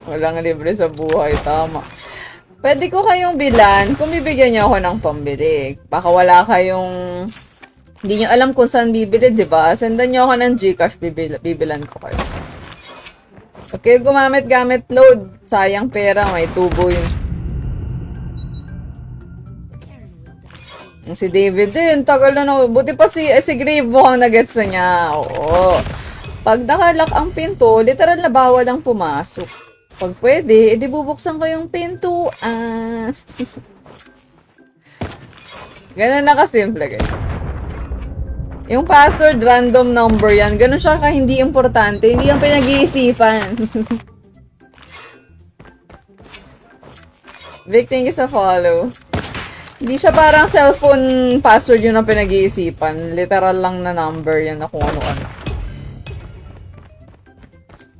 Walang libre sa buhay, tama. Pwede ko kayong bilan kung bibigyan niyo ako ng pambili. Baka wala kayong... Hindi niyo alam kung saan bibili, di ba? Sendan niyo ako ng Gcash, bibilan ko kayo. Okay, gumamit-gamit load. Sayang pera, may tubo yun. Si David din, tagal na no. Buti pa si Grave mukhang nagets na niya. Oo. Pag nakalock ang pinto, literal na bawal ang pumasok. Pag pwede, edi bubuksan ko yung pintuan. Ganun na kasimple, guys. Yung password, random number yan. Ganun siya ka hindi importante. Hindi yung pinag-iisipan. Vic, thank you sa follow. Hindi siya parang cellphone password yun ang pinag-iisipan. Literal lang na number yan na kung ano-ano.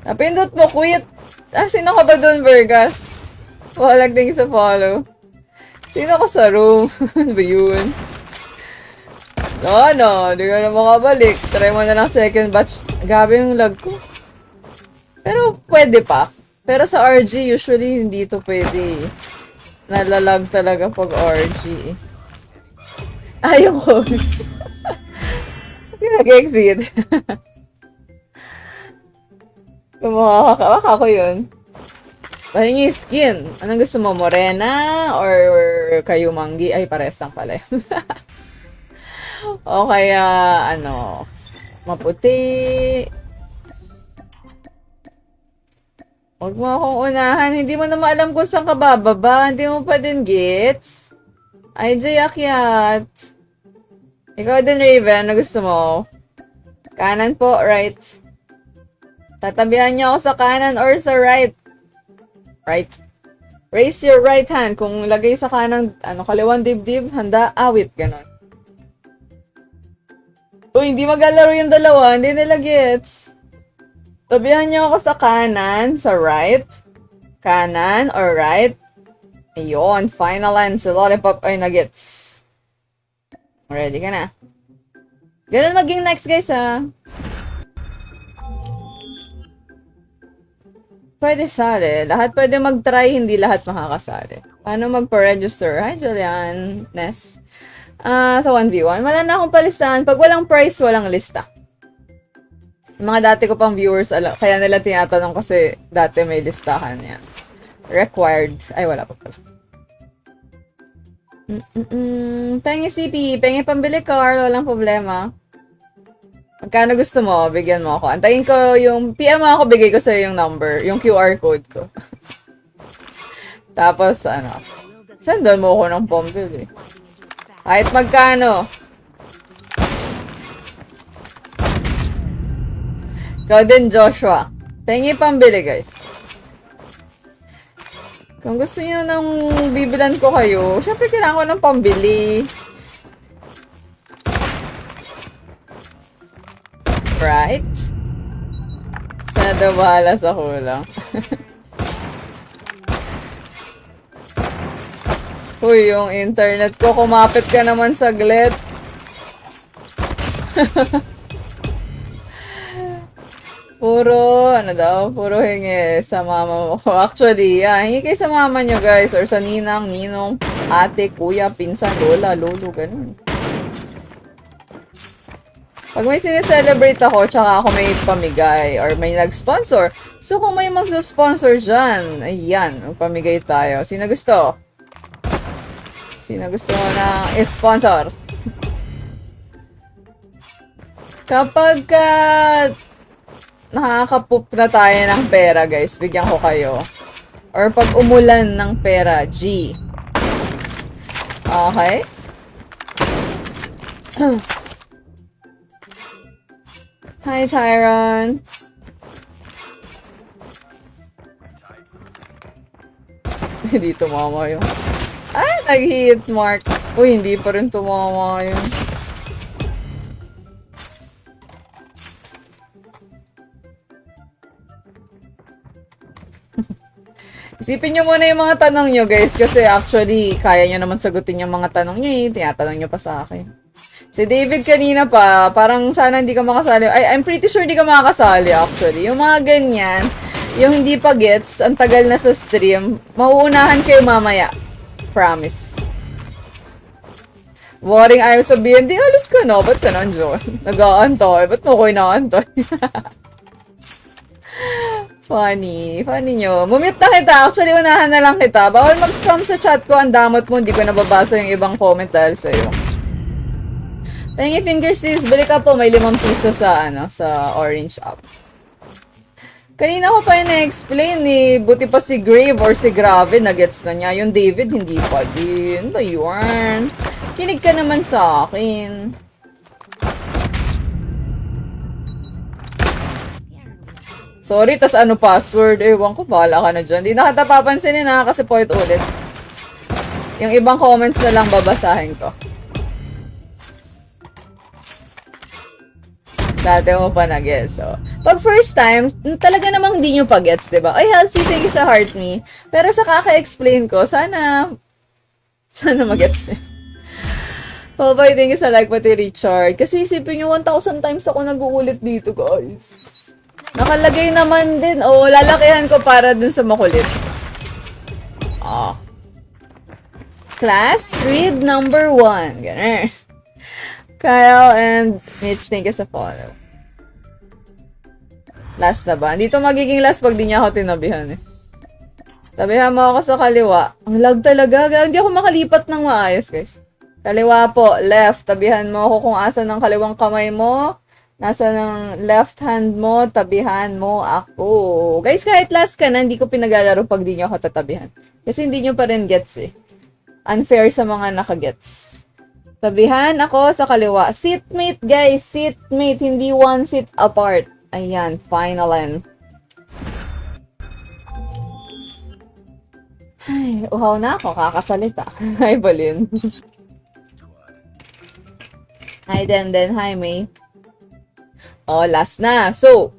Napindot mo, quit. Sino ka ba dun, Vergas? Walag, thank you sa follow. Sino ka sa room? Ano ba yun? No, di ka na makabalik. Try mo na lang second batch. Gabi yung lag ko. Pero pwede pa. Pero sa RG, usually hindi to pwede. Nalalag talaga pag RG. Ayoko. Nag-exit. Kumakaka ko yun. Pahingi skin. Anong gusto mo? Morena? Or kayumanggi? Ay, pares lang pala. O kaya, ano, maputi. Huwag mo akong unahan. Hindi mo naman alam kung saan ka bababa. Hindi mo pa din gets. Ay, Jay Akyat. Ikaw din, Raven. Ano gusto mo? Kanan po, right. Tatabihan niyo ako sa kanan or sa right. Right. Raise your right hand. Kung lagay sa kanan, kaliwang dibdib, handa, awit. Ganon. Uy, hindi maglalaro yung dalawa. Hindi nila gets. Tabihan niyo ako sa kanan, sa right. Kanan or right. Ayun, final line. Si Lollipop ay nagets. Ready ka na? Ganun maging next, guys, ha? Pwede sali. Lahat pwede mag-try, hindi lahat makakasali. Paano magpa-register? Hi, Julian. Ness. Sa 1v1. Wala na akong palistahan. Pag walang price, walang lista. Yung mga dati ko pang viewers, kaya nila tinatanong kasi dati may listahan yan. Required. Ay, wala pa pala. Pengi CP. Pengi pambili car. Walang problema. Magkano gusto mo? Bigyan mo ako. Antayin ko yung PM mo ako, bigay ko sa'yo yung number. Yung QR code ko. Tapos, sendan mo ako ng pambili. Kahit magkano. Ikaw din, Joshua. Pengi pambili, guys. Kung gusto niyo nang bibilan ko kayo, syempre kailangan ko ng pambili. Right? Sana daw bahala sa kulang. Uy, yung internet ko, kumapit ka naman saglit. Puro hingi sa mama mo. Actually, hingi kayo sa mama nyo, guys. Or sa ninang, ninong, ate, kuya, pinsan, lola, lolo, ganun. Pag may sineselebrate ako, tsaka ako may pamigay, or may nag-sponsor. So, kung may mag-sponsor dyan, ayan, magpamigay tayo. Sino gusto? Sino gusto mo na i-sponsor? Kapag nakakapoop na tayo ng pera, guys, bigyan ko kayo. Or pag umulan ng pera, G. Okay? Hi, Tyron. Hindi tumama yun. Ay, nag-hit mark. Uy, hindi pa rin tumama yun. Isipin nyo muna yung mga tanong nyo, guys. Kasi actually, kaya nyo naman sagutin yung mga tanong nyo eh. Tinatanong nyo pa sa akin. Si David kanina pa, parang sana hindi ka makasali. I'm pretty sure hindi ka makakasali actually. Yung mga ganyan, Yung hindi pa gets, ang tagal na sa stream, mauunahan kayo mamaya. Promise. Boring ayaw sabihin, di alis ka na, ba't ka nandiyon? Nag-aantay, ba't mo ko inaantay? Funny. Funny nyo. Mumute na kita. Actually, unahan na lang kita. Bawal mag-spam sa chat ko. Ang damot mo. Hindi ko nababasa yung ibang comment dahil sa'yo. Thank you, Fingerstips. Bili ka po. May 5 piso sa, sa orange app. Kanina ko pa yung na-explain eh. Buti pa si Grave or si Grave. Nagets na niya. Yung David, hindi pa din. Ba yun? Kinig ka naman sa akin. Sorry, tas ano password? Ewan ko, bahala ka na dyan. Di na kita papansinin na kasi point ulit. Yung ibang comments na lang babasahin ko. Dati mo pa na-guess. So, pag first time, talaga namang hindi nyo pa-gets, diba? Ay, Halsey, thank you sa heart me. Pero sa kaka-explain ko, sana mag-gets niyo. Bye-bye, thank you sa like pati Richard. Kasi isipin nyo, 1,000 times ako nag-uulit dito, guys. Nakalagay naman din. Oh, lalakihan ko para dun sa makulit. Oh. Class, read number 1. Ganun. Kyle and Mitch, thank you sa follow. Last na ba? Dito magiging last pag di niya ako tinabihan eh. Tabihan mo ako sa kaliwa. Ang lag talaga. Hindi ako makalipat ng maayos, guys. Kaliwa po, left. Tabihan mo ako kung asan ng kaliwang kamay mo. Nasa ng left hand mo, tabihan mo ako. Guys, kahit last ka na, hindi ko pinagalaro pag di nyo ako tatabihan. Kasi hindi nyo pa rin gets eh. Unfair sa mga nakagets. Tabihan ako sa kaliwa. Seatmate, guys. Seatmate, hindi one seat apart. Ayan, final end. Ay, uhaw na ako. Kakasalita. Hi, Balin. Hi, Denden. Hi, May. Oh, last na. So,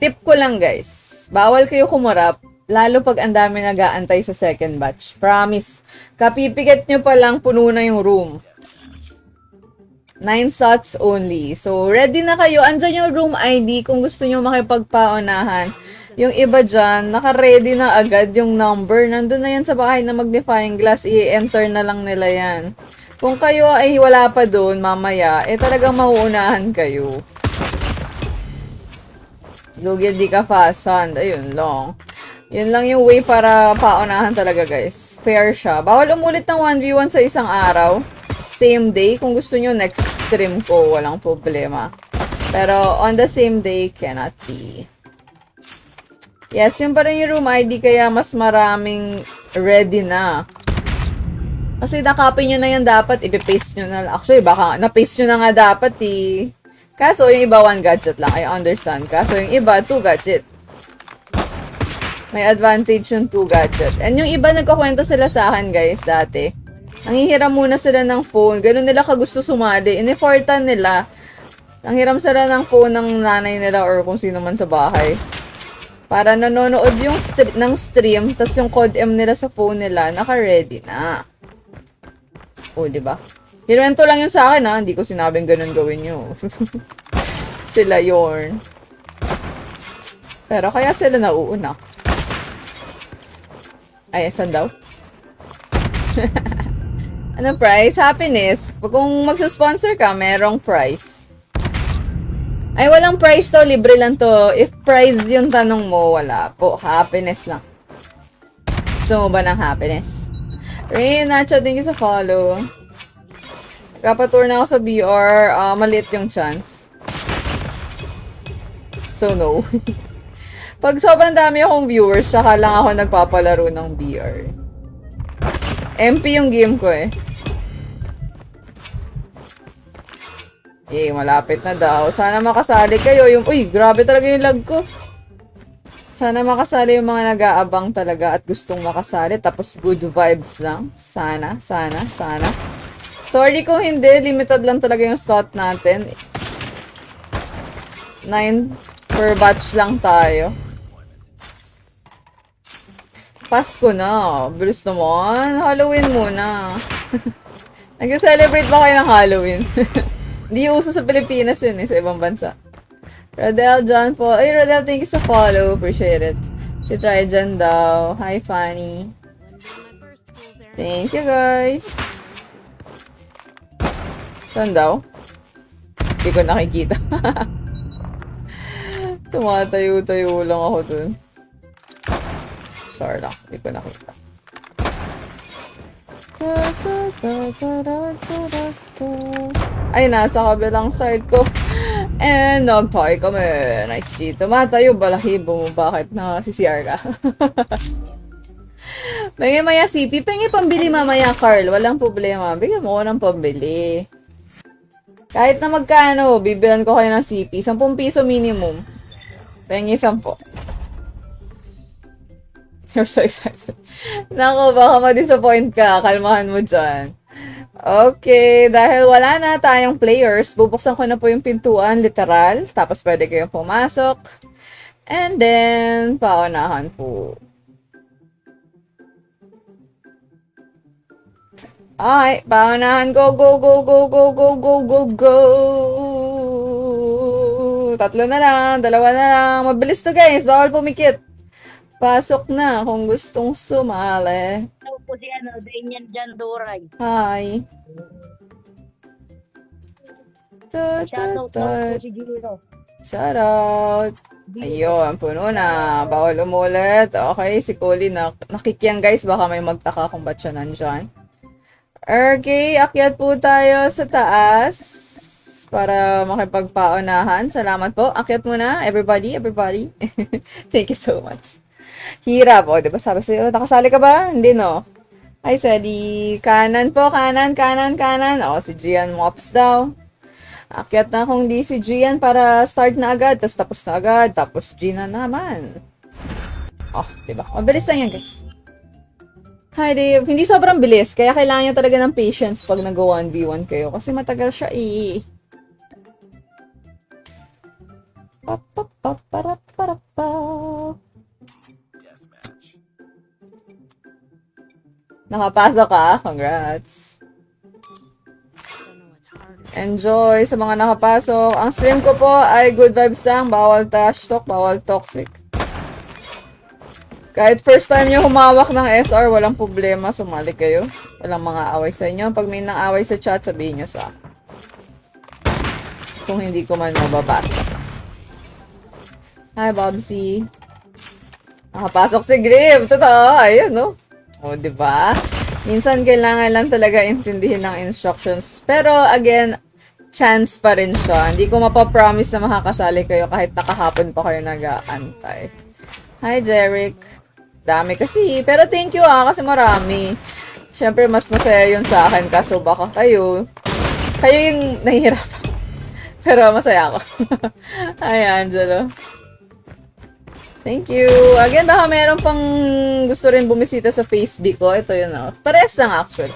tip ko lang guys. Bawal kayo kumurap, lalo pag ang dami nag-aantay sa second batch. Promise. Kapipigat nyo pa lang, puno na yung room. 9 slots only. So, ready na kayo. Andyan yung room ID kung gusto nyo makipagpaunahan. Yung iba dyan, naka-ready na agad yung number. Nandun na yan sa bahay na magnifying glass. I-enter na lang nila yan. Kung kayo ay wala pa doon mamaya, eh talagang mauunahan kayo. Lugyan di ka fasan. Ayun lang. Yun lang yung way para paunahan talaga guys. Fair siya. Bawal umulit ng 1v1 sa isang araw. Same day. Kung gusto nyo next stream ko, walang problema. Pero on the same day, cannot be. Yes, yun pa rin yung room ID kaya mas maraming ready na. Kasi nakopy nyo na yan dapat, ipipaste nyo na. Actually, baka na-paste nyo na nga dapat eh. Kaso, yung iba 1 gadget lang. I understand. Kaso, yung iba 2 gadget. May advantage yung 2 gadget. And yung iba, nagkakwento sila sa akin, guys, dati. Nanghihiram muna sila ng phone. Ganun nila kagusto sumali. Iniportan nila. Nanghiram sila ng phone ng nanay nila or kung sino man sa bahay. Para nanonood yung ng stream, tas yung code M nila sa phone nila, naka-ready na. O, diba? Hirwento lang yun sa akin, ha? Hindi ko sinabing ganun gawin nyo. Sila yorn. Pero kaya sila nauuna. Ay, saan daw? Anong price? Happiness. Kung magsusponsor ka, merong price. Ay, walang price to. Libre lang to. If price yung tanong mo, wala po. Happiness lang. Gusto mo ba ng happiness? Rain, Nacho, thank you sa follow. Kapatour na ako sa BR. Maliit yung chance. So, no. Pag sobrang dami akong viewers, saka lang ako nagpapalaro ng BR. MP yung game ko eh. Malapit na daw. Sana makasali kayo. Uy, grabe talaga yung lag ko. Sana makasali yung mga nag-aabang talaga at gustong makasali. Tapos good vibes lang. Sana. Sorry kung hindi. Limited lang talaga yung slot natin. 9 per batch lang tayo. Pasko na. Bilis naman. Halloween muna. Nag-celebrate ba kayo ng Halloween? Hindi uso sa Pilipinas yun eh. Sa ibang bansa. Rodel John po. Ay, Rodel, thank you sa follow. Appreciate it. Si Trijan daw. Hi, Fanny. Thank you, guys. Saan daw? Hindi ko nakikita. Tumatayo-tayo lang ako dun. Sorry lang. Hindi ko nakita. Ay, nasa kabilang side ko. And nagtay kami. Nice G. Tumatayo, balahibo mo. Bakit na si CR ka? Pengi maya CP. Pengi pambili mamaya, Carl. Walang problema. Bigyan mo ko ng pambili. Kahit na magkano, bibilan ko kayo ng CP. 10 piso minimum. Pengi 10. You're so excited. Nako, baka ma-disappoint ka. Kalmahan mo dyan. Okay, dahil wala na tayong players, bubuksan ko na po yung pintuan, literal. Tapos pwede kayong pumasok. And then, paunahan po. Ay, paunahan. Go, go, go, go, go, go, go, go, go. 3 na lang, 2 na lang. Mabilis to, guys. Bawal pumikit. Pasok na kung gustong sumali. Hello po si Daniel Janduray. Hi. Shoutout po si Giro. Shoutout. Ayun, puno na. Bawal umulit. Okay, si Colin nakikiyang guys. Baka may magtaka kung ba't siya nandyan. Okay, akyat po tayo sa taas para makipagpaunahan. Salamat po. Akyat muna. Everybody. Thank you so much. Hirap. O, diba sabi sa'yo, nakasali ka ba? Hindi, no? Hi, Sedi. Kanan po, kanan. O, si Gian Mops daw. Akyat na kung di si Gian para start na agad. Tapos na agad. Tapos Gina naman. Oh, diba? Mabilis lang yan, guys. Hi, Dave. Hindi sobrang bilis. Kaya kailangan nyo talaga ng patience pag nag-1v1 kayo. Kasi matagal siya Nakapasok ka? Congrats. Enjoy sa mga nakapasok. Ang stream ko po ay good vibes lang. Bawal trash talk, bawal toxic. Kahit first time nyo humawak ng SR, walang problema. Sumali kayo. Walang mga away sa inyo. Pag may nang away sa chat, sabihin nyo sa akin. Kung hindi ko man mababasa. Hi, Bobsy. Nakapasok si Griff. Totoo. Ayun, no? O, diba? Minsan kailangan lang talaga intindihin ng instructions. Pero, again, chance pa rin siya. Hindi ko mapapromise na makakasali kayo kahit nakahapon pa kayo nag-aantay. Hi, Jeric. Dami kasi. Pero thank you kasi marami. Siyempre, mas masaya yun sa akin. Kaso baka kayo yung nahihirapan. Pero masaya ako. Hi, Angelo. Thank you. Again, baka meron pang gusto rin bumisita sa Facebook ko. Ito yun, oh. Parehas lang, actually.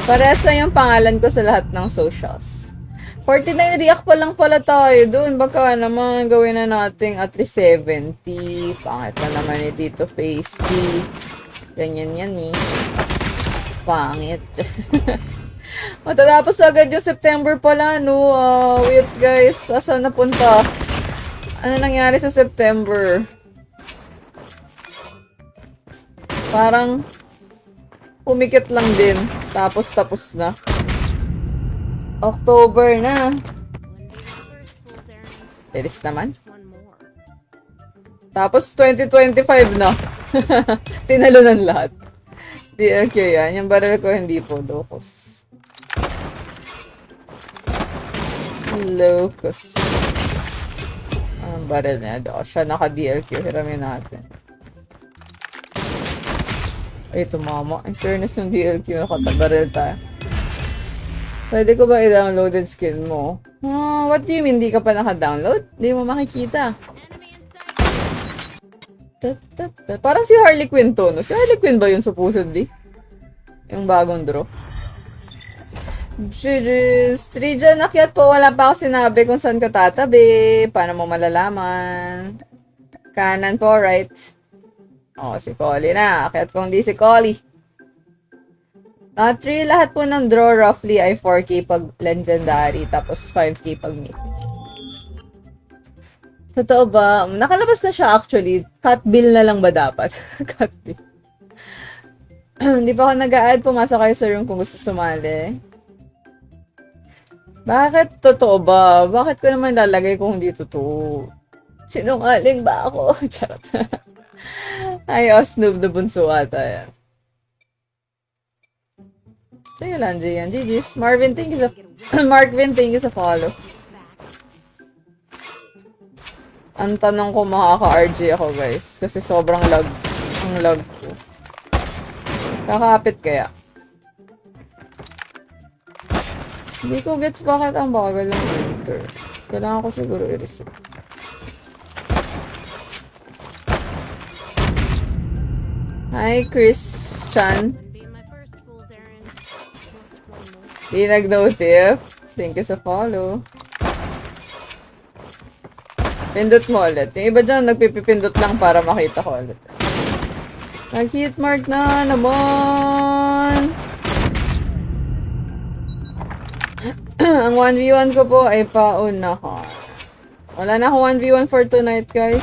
Parehas lang yung pangalan ko sa lahat ng socials. 49 react pa lang pala tayo doon. Baka naman gawin na natin at least 70. Pangit na naman ni Tito Facebook. Ganyan yan, eh. Pangit. Matatapos agad yung September pala, no? Wait, guys. Asan napunta? Ano nangyari sa September? Parang pumikit lang din. Tapos na. October na. Bilis naman. Tapos 2025 na. Tinalo ng lahat. DLQ yan. Yung baril ko hindi po. Locus. Ang baril niya. Siya naka-DLQ. Hiramin natin. Ay, tumama. In fairness yung DLQ, nakatabaril tayo. Pwede ko ba i-download yung skin mo? What do you mean, di ka pa naka-download? Di mo makikita. Parang si Harley Quinn to, no? Si Harley Quinn ba yun supposedly? Yung bagong draw. GG's. Trijan, akyat po. Wala pa ako sinabi kung saan ka tatabi. Paano mo malalaman? Kanan po, right? Oh, si Collie na. Akyat kung di si Collie. 3 lahat po ng draw roughly ay 4K pag legendary. Tapos 5K pag mythic. Totoo ba? Nakalabas na siya actually. Cut bill na lang ba dapat? Cut bill. Hindi pa ako nag-a-add. Pumasok kayo sa room kung gusto sumali. Bakit totoo ba? Bakit ko naman lalagay kung hindi totoo? Sinungaling ba ako? Charot. Ay, Osnoob na bunso ata yan. So yun lang, Gian. GG's. Marvin, thank you sa... Marvin, thank you sa follow. Ang tanong ko, makaka-RG ako, guys. Kasi sobrang lag. Ang lag ko. Kakapit kaya. Hindi ko gets bakit ang bagal ng enter. Kailangan ko siguro i-reset. Hi, Christian. Di nag-notif. Thank you sa follow. Pindot mo ulit. Yung iba dyan, nagpipipindot lang para makita ko ulit. Nag-hit mark na naman! Ang 1v1 ko po ay paunahan. Wala na akong 1v1 for tonight, guys.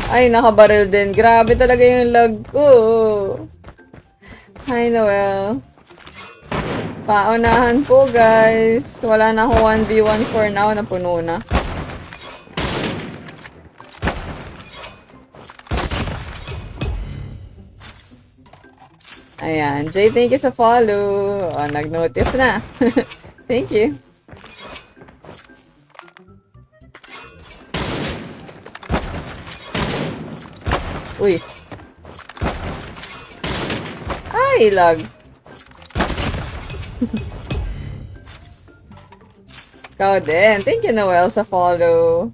Ay, nakabaril din. Grabe talaga yung lag ko. Hi, Noel. Paunahan po, guys. Wala na akong 1v1 for now. Napuno na. Ayan. Jay, thank you sa follow. Oh, nag-notif na. Thank you. Uy. Ay, lag. Ikaw din. Thank you, Noel, sa follow.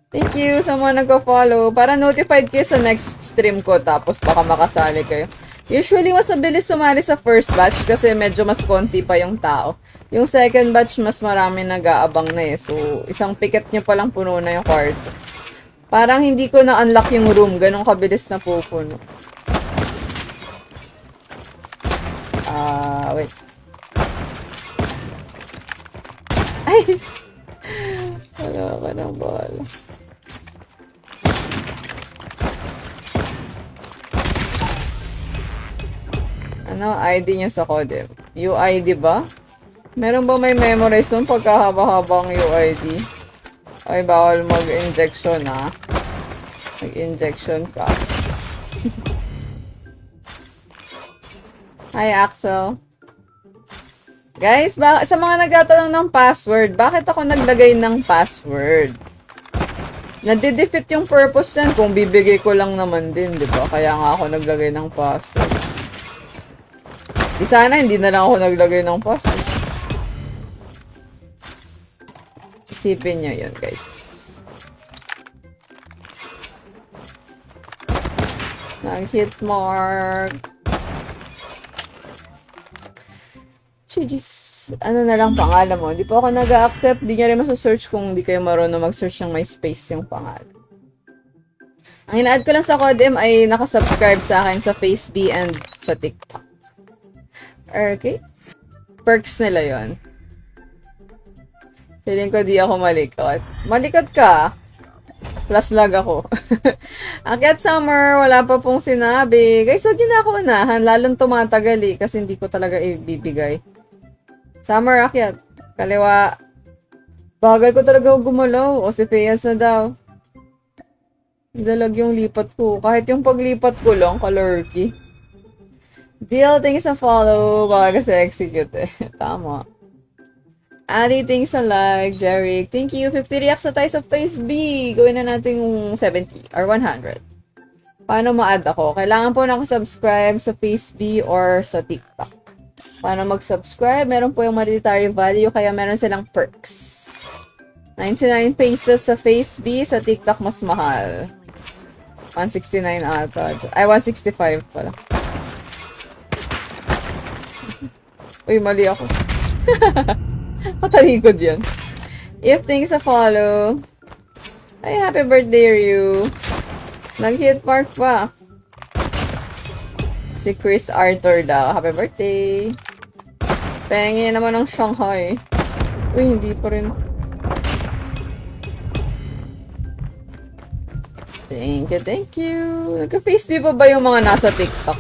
Thank you sa mga nag-follow. Para notified kayo sa next stream ko, tapos baka makasali kayo. Usually, mas mabilis sumali sa first batch kasi medyo mas konti pa yung tao. Yung second batch, mas marami nag-aabang na eh. So, isang picket nyo palang puno na yung kwarto. Parang hindi ko na-unlock yung room. Ganong kabilis na pupuno. Wait. Ay! Wala ka ng bala. Ano ID niya sa Codem? UID ba? Meron ba may memorize nun pagkahaba-habang UID? Ay, bawal mag-injection ha. Mag-injection ka. Hi, Axel. Guys, sa mga nagtatanong ng password, bakit ako naglagay ng password? Nade-defeat yung purpose yan kung bibigay ko lang naman din, di ba? Kaya nga ako naglagay ng password. Di sana hindi na lang ako naglagay ng password. Isipin nyo yun, guys. Nag-hit mark. Chigis. Ano na lang pangalan mo? Hindi po ako nag-accept. Di nyo rin masasearch kung hindi kayo marunong mag-search ng may space yung pangalan. Ang ina-add ko lang sa Codem ay nakasubscribe sa akin sa FaceB and sa TikTok. Okay? Perks nila yon. Feeling ko di ako malikot. Malikot ka? Plus lag ako. Akyat Summer, wala pa pong sinabi. Guys, wag nyo na ako unahan. Lalong tumatagal eh, kasi hindi ko talaga ibibigay. Summer, akyat. Kaliwa. Bagal ko talaga gumalaw. O si Feas na daw. Dalag yung lipat ko. Kahit yung paglipat ko lang, kalurky. Deal, thank you sa follow. Baka kasi execute eh. Tama. Ali, thanks sa like. Jeric, thank you. 50 reacts na tayo sa FaceB. Gawin na natin yung 70 or 100. Paano ma-add ako? Kailangan po nakasubscribe sa FaceB or sa TikTok. Paano mag-subscribe? Meron po yung monetary value, kaya meron silang perks. 99 pesos sa FaceB, sa TikTok mas mahal. 169 ata. Ay, 165 pala. Uy, mali ako. Matalikod yan. If things a follow. Ay, happy birthday, Ryu. Nag-hit mark pa. Si Chris Arthur daw. Happy birthday. Pengi naman ng Shanghai. Uy, hindi pa rin. Thank you, thank you. Nagka-face pa ba yung mga nasa TikTok?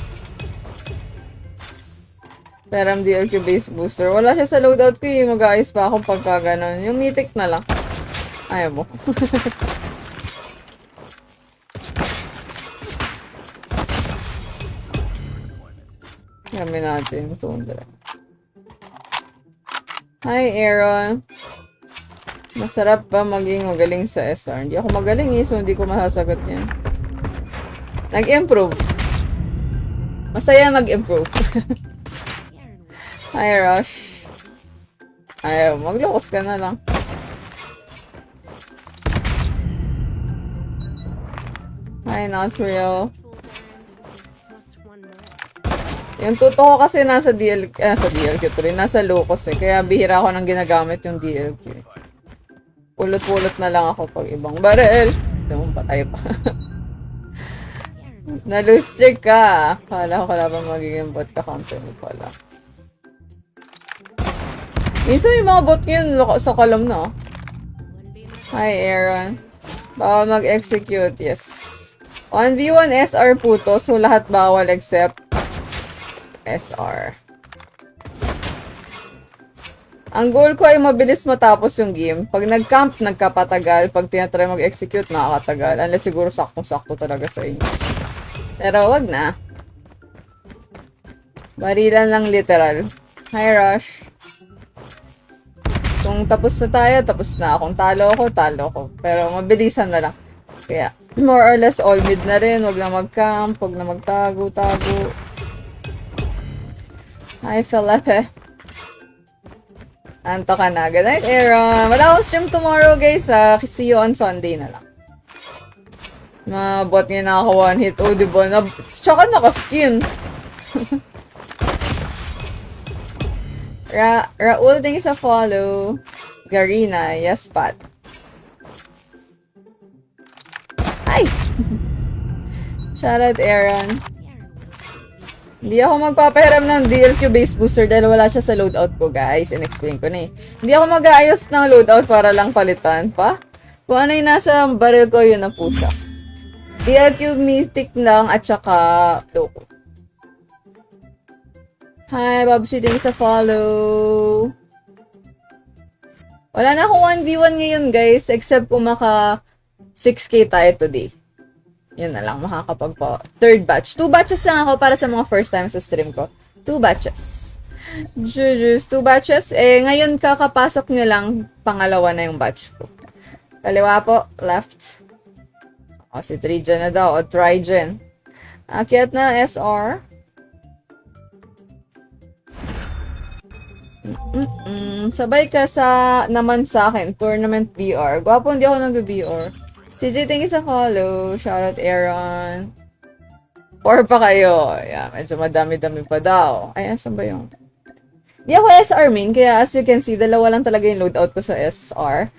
Peram DLQ base booster. Wala siya sa loadout ko eh. Mag-aayos pa ako pagka ganon. Yung mythic na lang. Ayaw mo. Kami natin. Tundra. Hi, Aaron. Masarap ba maging magaling sa SR? Hindi ako magaling eh, so hindi ko masasagot yan. Nag-improve. Masaya mag-improve. Hi, Rush. Ayaw, maglokos ka na lang. Hi, not real. Yung tuto ko kasi nasa DLQ rin. Nasa locos eh. Kaya bihira ako nang ginagamit yung DLQ. Pulot-pulot na lang ako pag ibang barel. Hindi patay pa. Na-lose streak ka. Kala ko kalaban magiging bot ka company pala. Minsan yung mga bot ngayon sa kalam na. Hi, Aaron. Bawal mag-execute. Yes. 1v1 SR puto. So lahat bawal except SR. Ang goal ko ay mabilis matapos yung game. Pag nag-camp, nagkapatagal. Pag tinatry mag-execute, nakakatagal. Unless siguro saktong-sakto talaga sa inyo. Pero wag na. Barilan lang literal. Hi, Rush. Kung tapos na tayo, tapos na. Kung talo ako, talo ako. Pero mabilisan na lang. Kaya, more or less, all mid na rin. Wag na mag-camp. Wag na magtago-tago. Hi, Felipe. Anto ka na. Good night, Aaron. Wala akong stream tomorrow, guys. See you on Sunday na lang. Mabot nga na ako one hit. Oh, diba? Tsaka naka-skin. Raul, thank you sa follow. Garina, yes, Pat. Hi! Shoutout, Aaron. Hindi ako magpapahiram ng DLQ base booster dahil wala siya sa loadout ko, guys. In-explain ko na eh. Hindi ako mag-aayos ng loadout para lang palitan pa. Kung ano yung nasa barrel ko, yun na po siya. DLQ mythic lang at saka loco. Hi, Babsy, thank you sa follow. Wala na akong 1v1 ngayon, guys. Except kung maka 6k tayo today. Yun na lang, makakapagpa. Third batch. 2 batches lang ako para sa mga first time sa stream ko. 2 batches. Jujus, 2 batches. Eh, ngayon kakapasok nyo lang, pangalawa na yung batch ko. Kaliwa po, left. O, si Trigen na daw. O, Trigen. Akyat na, SR. Sabay ka naman sa akin. Tournament BR. Gwapo, hindi ako nag-BR. CJ, thank you sa follow. Shoutout, Aaron. 4 pa kayo. Yeah, medyo madami-dami pa daw. Ay, asan ba yung... Di ako SR main, kaya as you can see, dalawa lang talaga yung loadout ko sa SR.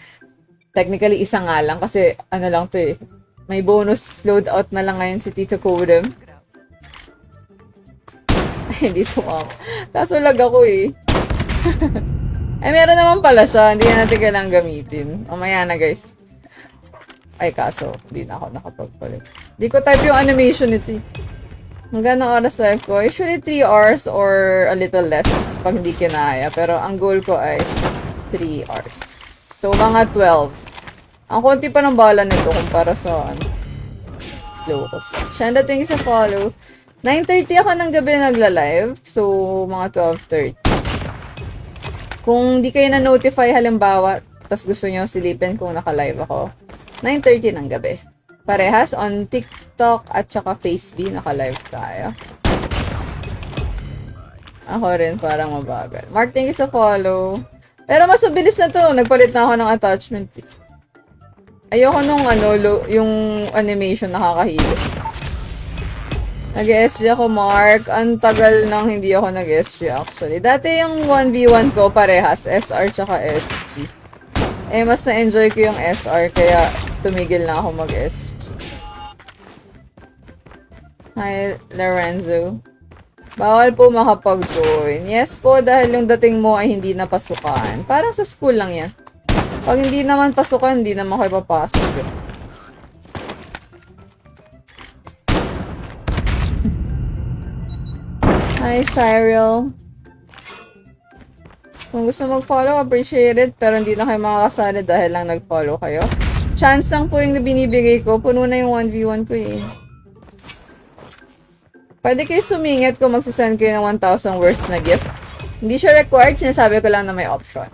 Technically, isa nga lang kasi ano lang to eh. May bonus loadout na lang ngayon si Tito Kodem. Ay, dito ako. Kaso lag ako eh. Ay, meron naman pala siya. Hindi natin kailangang gamitin. Mamaya na, guys. Ay, kaso, hindi na ako nakapagpalit. Hindi ko type yung animation nito. Hanggang ng oras live ko? Usually 3 hours or a little less pag hindi kinaya. Pero ang goal ko ay 3 hours. So, mga 12. Ang konti pa ng bala nito kumpara sa Locos. Shanda, thank you sa follow. 9:30 ako ng gabi nagla-live. So, mga 12:30. Kung di kayo na-notify halimbawa, tas gusto nyo silipin kung naka-live ako, 9:30 ng gabi. Parehas on TikTok at saka FaceB, naka-live tayo. Ako rin, parang mabagal. Mark, thank you sa follow. Pero mas mabilis na to. Nagpalit na ako ng attachment. Ayoko nung yung animation nakakahilo. Nag-SG ako, Mark. Ang tagal nang hindi ako nag-SG actually. Dati yung 1v1 ko parehas, SR tsaka SG. Eh, mas na-enjoy ko yung SR, kaya tumigil na ako mag-SG. Hi, Lorenzo. Bawal po makapag-join. Yes po, dahil yung dating mo ay hindi napasukan. Parang sa school lang yan. Pag hindi naman pasukan, hindi naman kayo papasok. Hi, Cyril. Kung gusto mag-follow, appreciate it. Pero hindi na kayo makakasali dahil lang nag-follow kayo. Chance lang po yung binibigay ko. Puno na yung 1v1 ko eh. Pwede kayo sumingit kung magsasend kayo ng 1,000 worth na gift. Hindi siya required. Sinasabi ko lang na may option.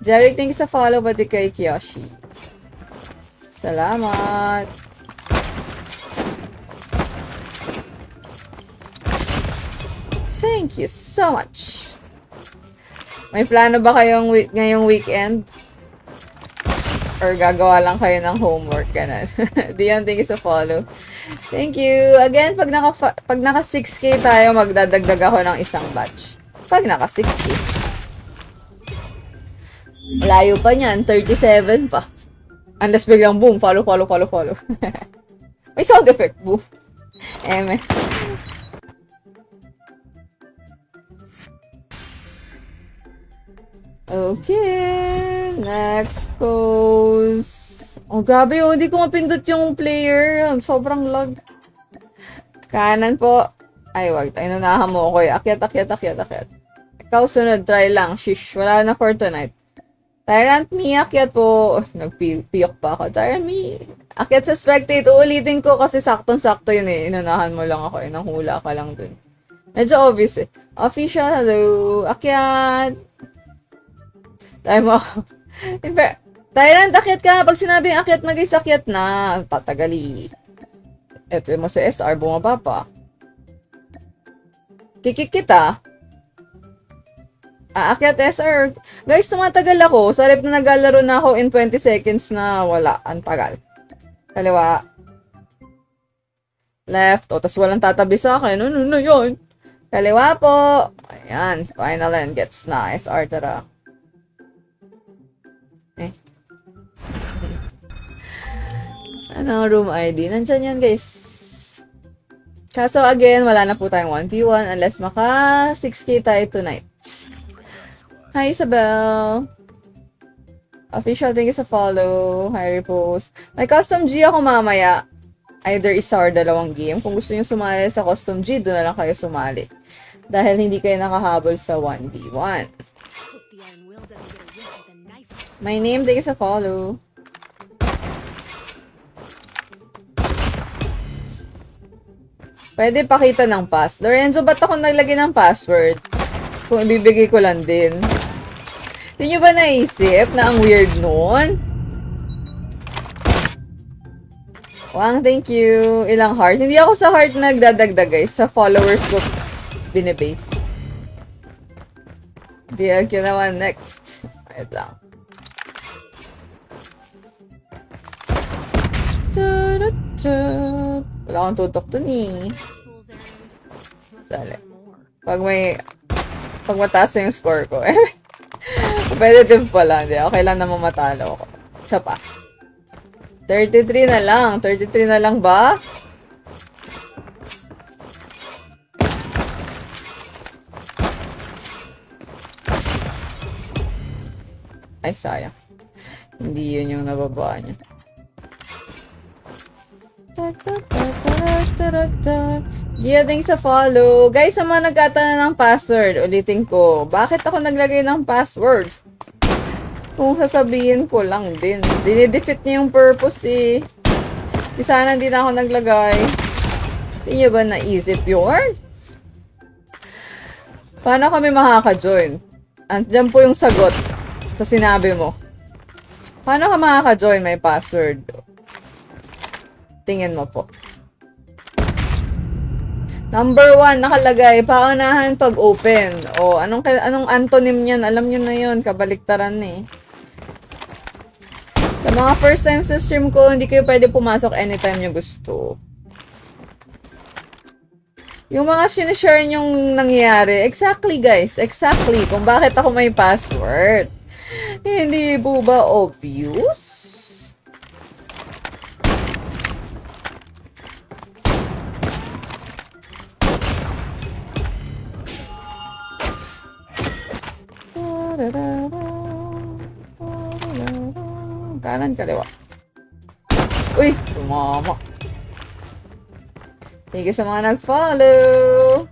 Jeric, thank you sa follow. Pati kay Kiyoshi. Salamat. Thank you so much. May plano ba kayong ngayong weekend? Or gagawa lang kayo ng homework? Ganun. Dion, thank you sa follow. Thank you. Again, pag naka 6K tayo, magdadagdag ako ng isang batch. Pag naka 6K. Layo pa niyan. 37 pa. Unless biglang boom. Follow. May sound effect. Boom. Eme. Okay, next pose. Oh, grabe oh, hindi ko mapindot yung player. Sobrang lag. Kanan po. Ay, wag. Inunahan mo ako eh. Akyat. Ikaw sunod, try lang. Shish, wala na for tonight. Tyrant me, akyat po. Nagpiyok pa ako. Tyrant me. Akyat sa spectate. Uulitin ko kasi saktong-sakto yun eh. Inunahan mo lang ako eh. Nanghula ka lang dun. Medyo obvious eh. Official, hello. Akyat. Try mo ako. Tyrant, akyat ka. Pag sinabing akyat, nag-isakyat na. Tatagali. Ito mo sa SR, bumaba pa. Kikik kita. Aakyat SR. Guys, tumatagal ako. Sa rep na naglalaro na ako in 20 seconds na wala. Ang tagal. Kaliwa. Left. O, tas walang tatabi sa akin. Ano yun? Kaliwa po. Ayan. Final and gets na. SR, tara. Ano, room ID? Nandyan yan, guys. Kaso, again, wala na po tayong 1v1 unless maka 6K tayo tonight. Hi, Isabel. Official, thank you sa follow. Hi, repost. May custom G ako mamaya. Either isa or dalawang game. Kung gusto nyo sumali sa custom G, doon na lang kayo sumali. Dahil hindi kayo nakahabol sa 1v1. My name, thank you sa follow. Pwede pakita ng pass. Lorenzo, ba't ako naglagay ng password? Kung ibibigay ko lang din. Hindi nyo ba naisip na ang weird nun? Wang, thank you. Ilang heart? Hindi ako sa heart nagdadagdag, guys. Sa followers ko, binibase. DLQ naman next. Wait lang. Wala akong tutok to ni. Dali. Pag mataas na yung score ko. Competitive pala. Hindi. Okay lang naman matalo ako. Isa pa. 33 na lang. 33 na lang ba? Ay, sayang. Hindi yun yung nababa niya. Gia, thanks sa follow. Guys, sa mga nagkatanan ng password, ulitin ko. Bakit ako naglagay ng password? Kung sasabihin ko lang din. Dinidefeat niya yung purpose eh. Di sana hindi na ako naglagay. Hindi niyo ba naisip yun? Paano kami makaka-join? Andiyan po yung sagot sa sinabi mo. Paano ka makaka-join? May password. Tingin mo po. Number 1, nakalagay, paunahan pag open. O, anong antonym niyan? Alam niyo na yun, kabaliktaran eh. Sa mga first time sa stream ko, hindi kayo pwede pumasok anytime nyo gusto. Yung mga sinishare nyong nangyayari, exactly guys, exactly, kung bakit ako may password. Hindi po ba obvious? Kanan, kaliwa. Uy, tumama. Thank you sa mga nag-follow.